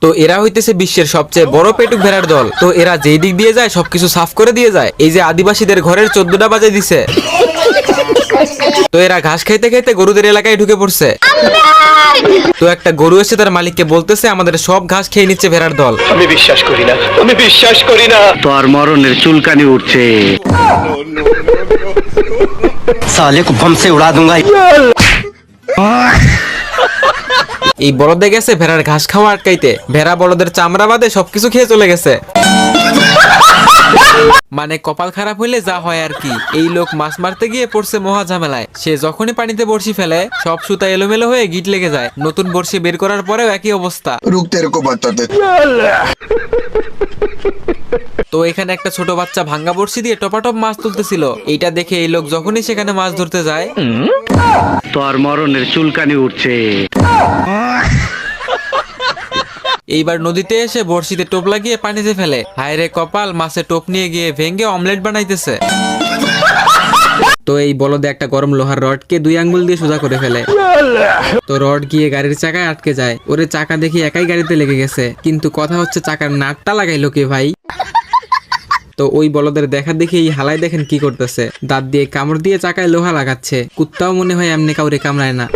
তো এরা হইতেছে বিশ্বের সবচেয়ে বড় পেটুক ভেড়ার দল। তো এরা যেই দিক দিয়ে যায় সবকিছু সাফ করে দিয়ে যায়। এই যে আদিবাসীদের ঘরের 14টা বাজায় দিছে। তো এরা ঘাস খাইতে খাইতে গরুদের এলাকায় ঢুকে পড়ছে। তো একটা গরু এসে তার মালিককে বলতেছে আমাদের সব ঘাস খেয়ে নিচ্ছে ভেড়ার দল। আমি বিশ্বাস করি না, আমি বিশ্বাস করি না। তোর মরণের চুলকানি উঠছে। साले को बम से उड़ा दूंगा। এই বলদে গেছে ভেড়ার ঘাস খাওয়া আটকাইতে। ভেড়া বলদের চামড়া বাদে সবকিছু খেয়ে চলে গেছে। মানে কপাল খারাপ হইলে যা হয় আর কি। এই লোক মাছ মারতে গিয়ে পড়ছে মহা ঝামেলায়। সে যখনই পানিতে বড়শি ফেলে সব সুতা এলোমেলো হয়ে গিট লেগে যায়। নতুন বড়শি বের করার পরেও একই অবস্থা। रुक तेरे को बताते। তো এখানে একটা ছোট বাচ্চা ভাঙ্গা বড়শি দিয়ে টপাটপ মাছ তুলতেছিল। এইটা দেখে এই লোক যখনই সেখানে মাছ ধরতে যায় তোর মরণের চুলকানি উঠছে। এইবার নদীতে এসে বড়শিতে টোপ লাগিয়ে পানিতে ফেলে। হায় রে কপাল, মাছে টোপ নিয়ে গিয়ে ভেঙে অমলেট বানাইতেছে। তো এই বলদে একটা গরম লোহার রডকে 2 আঙ্গুল দিয়ে সোজা করে ফেলে। তো রড গিয়ে গাড়ির চাকায় আটকে যায়। ওরে চাকা দেখি একাই গাড়িতে লেগে গেছে, কিন্তু কথা হচ্ছে চাকার নাটটা লাগাইলো কে ভাই? তো ওই বলদের দেখা দেখি এই হালাই দেখেন কি করতেছে, দাঁত দিয়ে কামড় দিয়ে চাকায় লোহা লাগাচ্ছে। কুত্তাও মনে হয় এমনি কাউরে কামড়ায় না।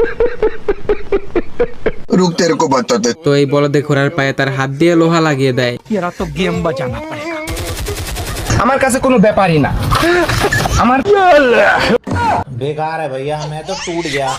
रुक तेरे को बताते। তো এই বলদে ঘোড়ার পায়ে তার হাত দিয়ে লোহা লাগিয়ে দেয়। আমার কাছে কোনো ব্যাপারই না। আমার बेकार है भैया, मैं तो टूट गया।